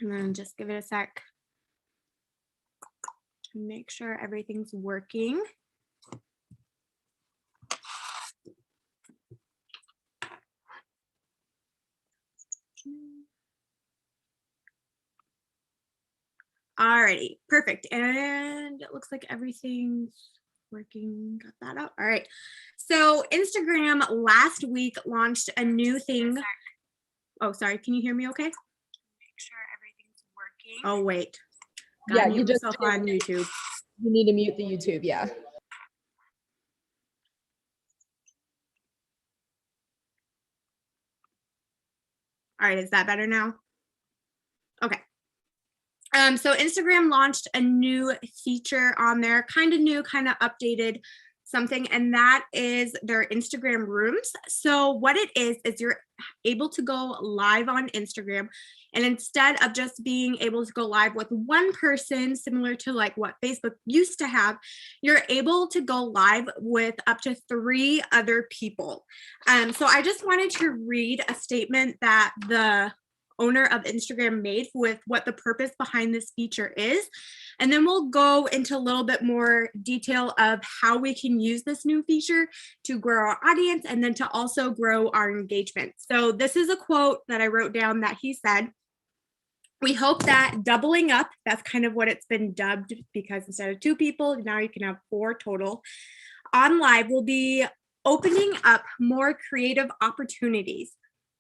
And then just give it a sec to make sure everything's working. Alrighty, perfect. And it looks like everything's working. Got that out. All right. So Instagram last week launched a new thing. Oh, sorry. Can you hear me okay? Make sure everything's working. Oh, wait. Yeah, you just on YouTube. You need to mute the YouTube, yeah. All right, is that better now? Okay. So Instagram launched a new feature on there, kind of new, kind of updated something, and that is their Instagram rooms. So what it is you're able to go live on Instagram, and instead of just being able to go live with one person, similar to like what Facebook used to have, you're able to go live with up to 3 other people. So I just wanted to read a statement that the owner of Instagram made with what the purpose behind this feature is. And then we'll go into a little bit more detail of how we can use this new feature to grow our audience and then to also grow our engagement. So this is a quote that I wrote down that he said, "We hope that doubling up," that's kind of what it's been dubbed, because instead of 2 people, now you can have 4 total, "on live will be opening up more creative opportunities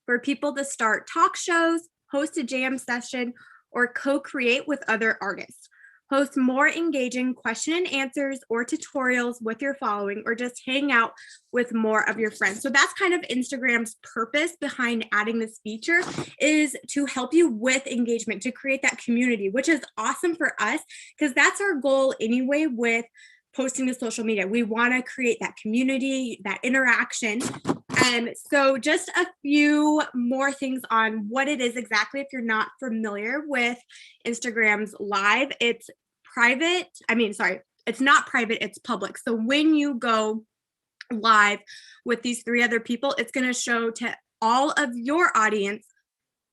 for people to start talk shows, host a jam session, or co-create with other artists. Host more engaging question and answers or tutorials with your following, or just hang out with more of your friends." So that's kind of Instagram's purpose behind adding this feature, is to help you with engagement, to create that community, which is awesome for us because that's our goal anyway with posting to social media. We want to create that community, that interaction. And so just a few more things on what it is exactly if you're not familiar with Instagram's live. It's private. It's not private, it's public. So when you go live with these 3 other people, it's going to show to all of your audience.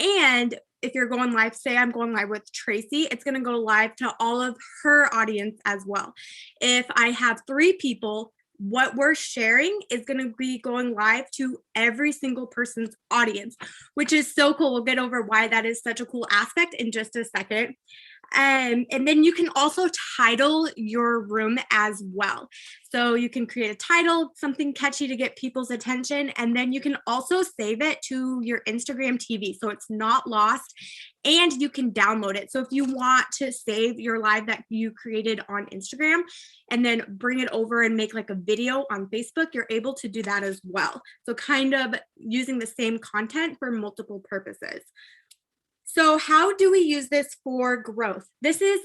And if you're going live, say I'm going live with Tracy, it's going to go live to all of her audience as well. If I have 3 people, what we're sharing is going to be going live to every single person's audience, which is so cool. We'll get over why that is such a cool aspect in just a second. And then you can also title your room as well. So you can create a title, something catchy to get people's attention, and then you can also save it to your Instagram TV so it's not lost, and you can download it. So if you want to save your live that you created on Instagram and then bring it over and make like a video on Facebook, you're able to do that as well. So kind of using the same content for multiple purposes. So how do we use this for growth? This is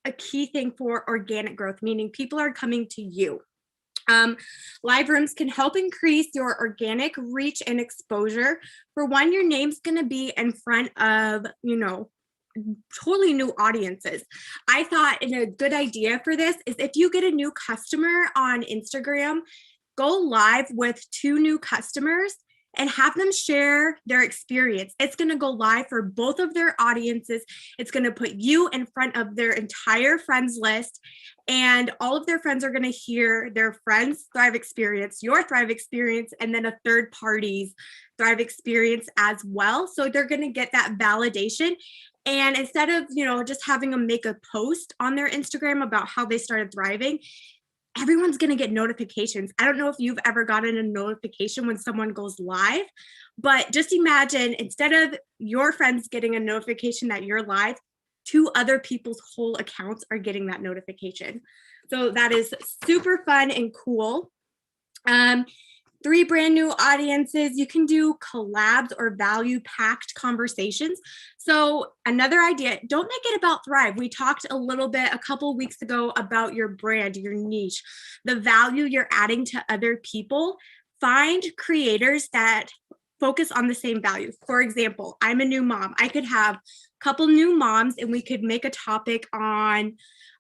a key thing for organic growth, meaning people are coming to you. Live rooms can help increase your organic reach and exposure. For one, your name's going to be in front of, totally new audiences. I thought a good idea for this is if you get a new customer on Instagram, go live with 2 new customers and have them share their experience. It's going to go live for both of their audiences. It's going to put you in front of their entire friends list, and all of their friends are going to hear their friends' Thrive experience, your Thrive experience, and then a third party's Thrive experience as well. So they're going to get that validation. And instead of, just having them make a post on their Instagram about how they started thriving, everyone's going to get notifications. I don't know if you've ever gotten a notification when someone goes live, but just imagine instead of your friends getting a notification that you're live, 2 other people's whole accounts are getting that notification. So that is super fun and cool. 3 brand new audiences. You can do collabs or value packed conversations. So another idea, don't make it about Thrive. We talked a little bit a couple weeks ago about your brand, your niche, the value you're adding to other people. Find creators that focus on the same values. For example, I'm a new mom. I could have a couple new moms and we could make a topic on,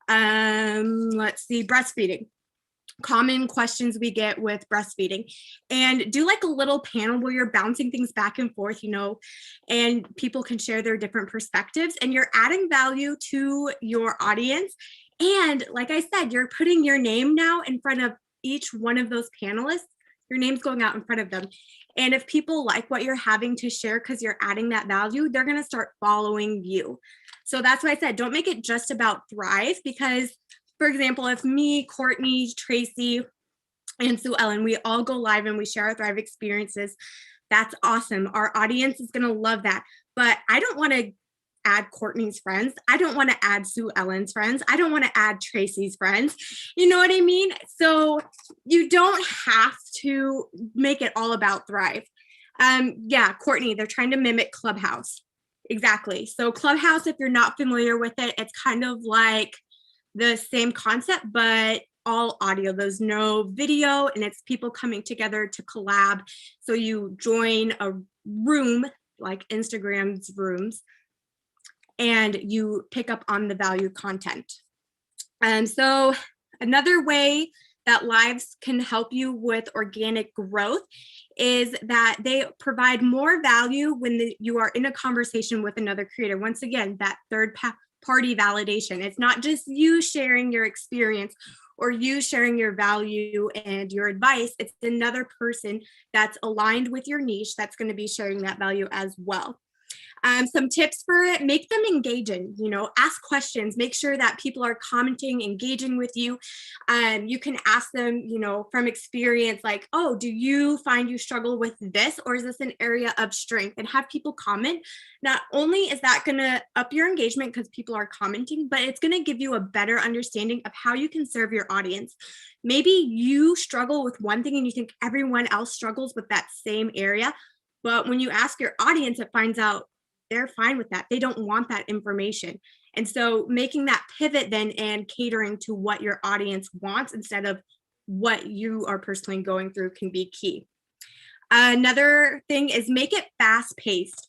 breastfeeding. common questions we get with breastfeeding, and do like a little panel where you're bouncing things back and forth, and people can share their different perspectives, and you're adding value to your audience. And like I said, you're putting your name now in front of each one of those panelists. Your name's going out in front of them. And if people like what you're having to share because you're adding that value, they're going to start following you. So that's why I said, don't make it just about Thrive, because, for example, if me, Courtney, Tracy, and Sue Ellen, we all go live and we share our Thrive experiences, that's awesome. Our audience is going to love that. But I don't want to add Courtney's friends. I don't want to add Sue Ellen's friends. I don't want to add Tracy's friends. You know what I mean? So you don't have to make it all about Thrive. Yeah, Courtney, they're trying to mimic Clubhouse. Exactly. So Clubhouse, if you're not familiar with it, it's kind of like the same concept, but all audio. There's no video, and it's people coming together to collab. So you join a room like Instagram's rooms, and you pick up on the value content. And so another way that lives can help you with organic growth is that they provide more value when you are in a conversation with another creator. Once again, that third party validation. It's not just you sharing your experience or you sharing your value and your advice. It's another person that's aligned with your niche that's going to be sharing that value as well. Some tips for it: make them engaging, ask questions, make sure that people are commenting, engaging with you. You can ask them, from experience, like, oh, do you find you struggle with this, or is this an area of strength? And have people comment. Not only is that going to up your engagement because people are commenting, but it's going to give you a better understanding of how you can serve your audience. Maybe you struggle with one thing and you think everyone else struggles with that same area. But when you ask your audience, it finds out they're fine with that. They don't want that information. And so making that pivot then and catering to what your audience wants instead of what you are personally going through can be key. Another thing is make it fast paced.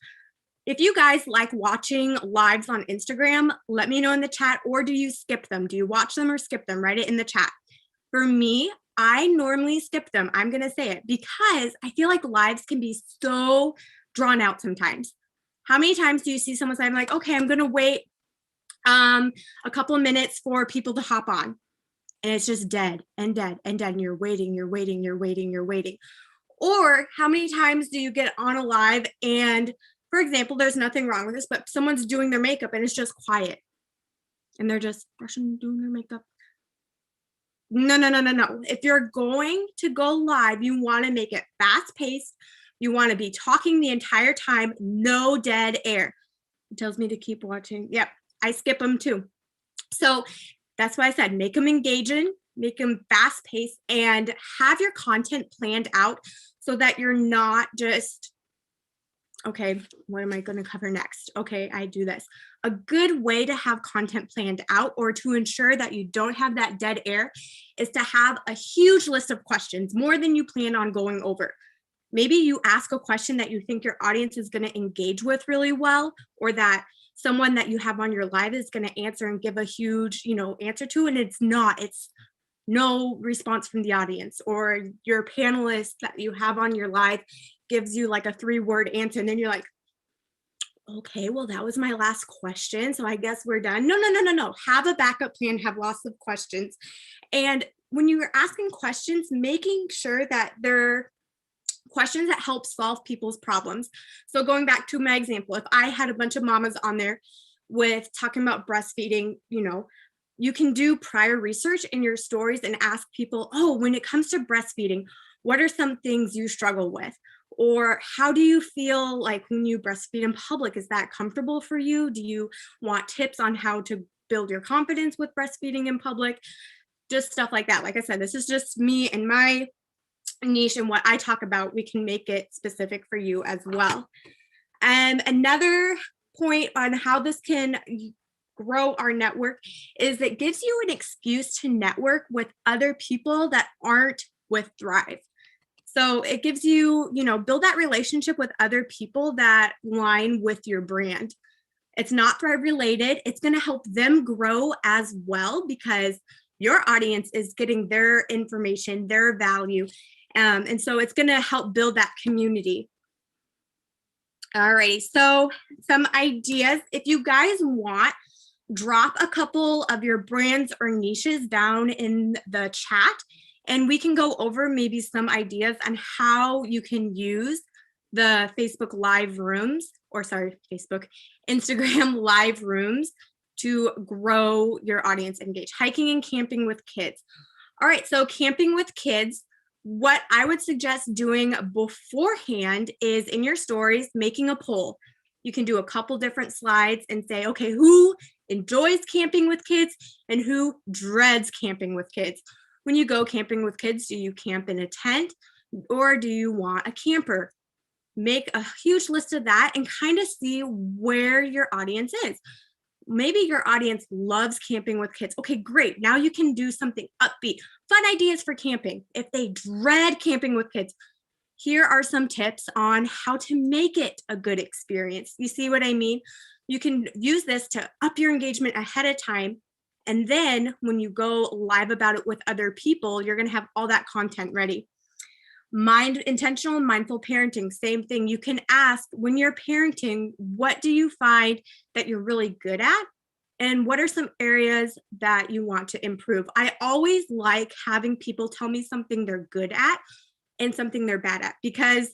If you guys like watching lives on Instagram, let me know in the chat, or do you skip them? Do you watch them or skip them? Write it in the chat. For me, I normally skip them. I'm going to say it because I feel like lives can be so drawn out sometimes. How many times do you see someone say, I'm like, okay, I'm going to wait a couple of minutes for people to hop on. And it's just dead and dead and dead. And you're waiting, you're waiting, you're waiting, you're waiting. Or how many times do you get on a live and, for example, there's nothing wrong with this, but someone's doing their makeup and it's just quiet. And they're just brushing, doing their makeup. No. If you're going to go live, you want to make it fast paced. You want to be talking the entire time, no dead air. It tells me to keep watching. Yep, I skip them too. So that's why I said make them engaging, make them fast paced, and have your content planned out so that you're not just, okay, what am I going to cover next? Okay, I do this. A good way to have content planned out or to ensure that you don't have that dead air is to have a huge list of questions, more than you plan on going over. Maybe you ask a question that you think your audience is going to engage with really well, or that someone that you have on your live is going to answer and give a huge, answer to, and it's no response from the audience, or your panelist that you have on your live gives you like a 3-word answer, and then you're like, okay, well, that was my last question, so I guess we're done. No. Have a backup plan, have lots of questions. And when you're asking questions, making sure that they're questions that help solve people's problems. So going back to my example, if I had a bunch of mamas on there with talking about breastfeeding, you can do prior research in your stories and ask people, oh, when it comes to breastfeeding, what are some things you struggle with? Or how do you feel like when you breastfeed in public? Is that comfortable for you? Do you want tips on how to build your confidence with breastfeeding in public? Just stuff like that. Like I said, this is just me and my niche and what I talk about. We can make it specific for you as well. And another point on how this can grow our network is it gives you an excuse to network with other people that aren't with Thrive. So it gives you, build that relationship with other people that align with your brand. It's not Thrive related. It's going to help them grow as well because your audience is getting their information, their value. And so it's going to help build that community. Alrighty, so some ideas. If you guys want, drop a couple of your brands or niches down in the chat, and we can go over maybe some ideas on how you can use the Facebook Live rooms, or sorry, Instagram Live rooms to grow your audience engage. Hiking and camping with kids. All right, so camping with kids, what I would suggest doing beforehand is in your stories, making a poll. You can do a couple different slides and say, okay, who enjoys camping with kids and who dreads camping with kids? When you go camping with kids, do you camp in a tent or do you want a camper? Make a huge list of that and kind of see where your audience is. Maybe your audience loves camping with kids. Okay, great. Now you can do something upbeat, fun ideas for camping. If they dread camping with kids, here are some tips on how to make it a good experience. You see what I mean? You can use this to up your engagement ahead of time. And then when you go live about it with other people, you're going to have all that content ready. Intentional and mindful parenting, same thing. You can ask when you're parenting, what do you find that you're really good at? And what are some areas that you want to improve? I always like having people tell me something they're good at and something they're bad at, because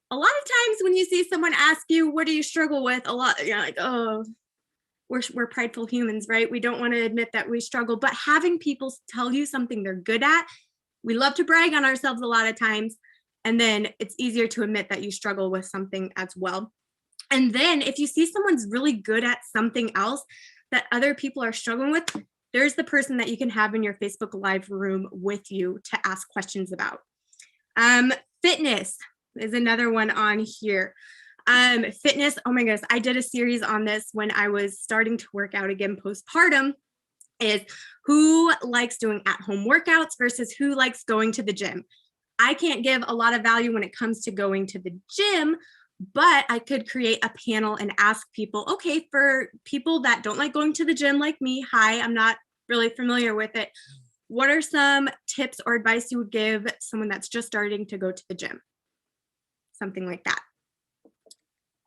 a lot of times when you see someone ask you, what do you struggle with? A lot, you're like, oh, we're prideful humans, right? We don't want to admit that we struggle, but having people tell you something they're good at, we love to brag on ourselves a lot of times. And then it's easier to admit that you struggle with something as well. And then if you see someone's really good at something else that other people are struggling with, there's the person that you can have in your Facebook Live room with you to ask questions about. Fitness is another one on here. Fitness, oh my goodness, I did a series on this when I was starting to work out again postpartum, is who likes doing at-home workouts versus who likes going to the gym. I can't give a lot of value when it comes to going to the gym, but I could create a panel and ask people, okay, for people that don't like going to the gym like me, hi, I'm not really familiar with it, what are some tips or advice you would give someone that's just starting to go to the gym? Something like that.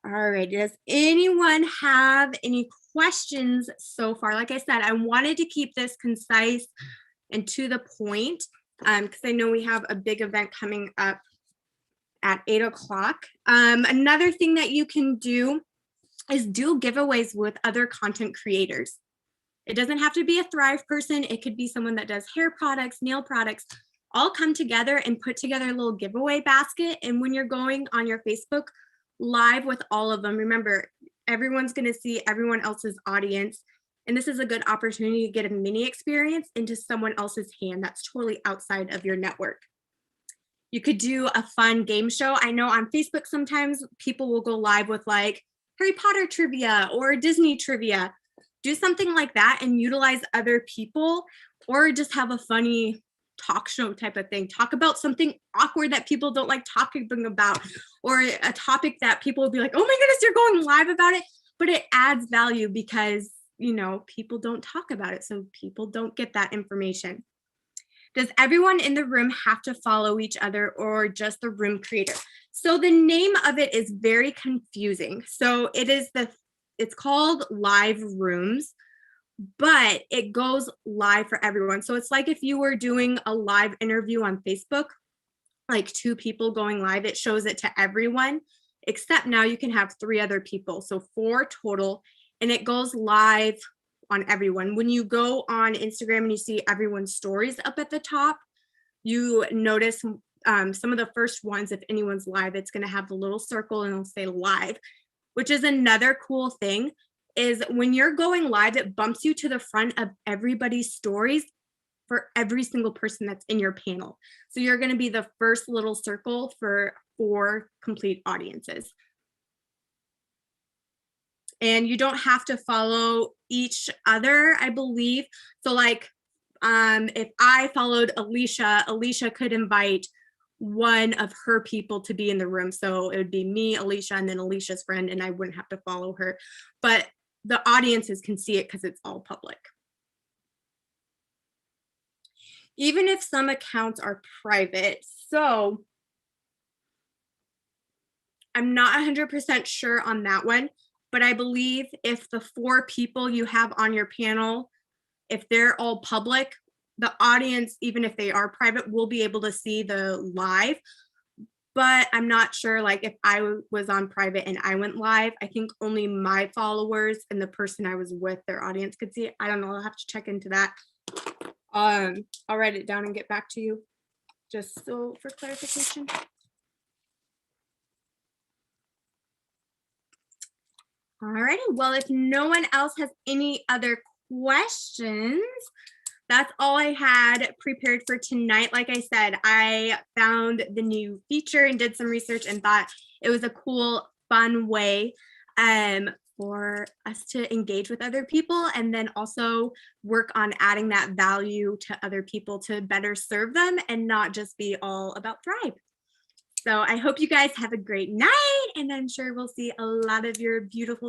All right, does anyone have any questions so far? Like I said, I wanted to keep this concise and to the point because I know we have a big event coming up at 8 o'clock. Another thing that you can do is do giveaways with other content creators. It doesn't have to be a Thrive person. It could be someone that does hair products, nail products, all come together and put together a little giveaway basket. And when you're going on your Facebook Live with all of them, remember, everyone's going to see everyone else's audience. And this is a good opportunity to get a mini experience into someone else's hand that's totally outside of your network. You could do a fun game show. I know on Facebook, sometimes people will go live with like Harry Potter trivia or Disney trivia. Do something like that and utilize other people, or just have a funny talk show type of thing. Talk about something awkward that people don't like talking about, or a topic that people will be like, oh my goodness, you're going live about it. But it adds value because, you know, people don't talk about it. So people don't get that information. Does everyone in the room have to follow each other or just the room creator? So the name of it is very confusing. So it's called Live Rooms, but it goes live for everyone. So it's like if you were doing a live interview on Facebook, like 2 people going live, it shows it to everyone, except now you can have 3 other people. So 4 total, and it goes live on everyone. When you go on Instagram and you see everyone's stories up at the top, you notice some of the first ones, if anyone's live, it's going to have the little circle and it'll say live, which is another cool thing. Is when you're going live, it bumps you to the front of everybody's stories for every single person that's in your panel. So you're going to be the first little circle for 4 complete audiences. And you don't have to follow each other, I believe. So like if I followed Alicia, Alicia could invite one of her people to be in the room. So it would be me, Alicia, and then Alicia's friend, and I wouldn't have to follow her. But the audiences can see it because it's all public. even if some accounts are private. So I'm not 100% sure on that one, but I believe if the 4 people you have on your panel, if they're all public, the audience, even if they are private, will be able to see the live. But I'm not sure, like, if I was on private and I went live, I think only my followers and the person I was with, their audience, could see it. I don't know. I'll have to check into that. I'll write it down and get back to you, just so for clarification. Alrighty, well, if no one else has any other questions, that's all I had prepared for tonight. Like I said, I found the new feature and did some research and thought it was a cool, fun way for us to engage with other people, and then also work on adding that value to other people to better serve them and not just be all about Thrive. So I hope you guys have a great night, and I'm sure we'll see a lot of your beautiful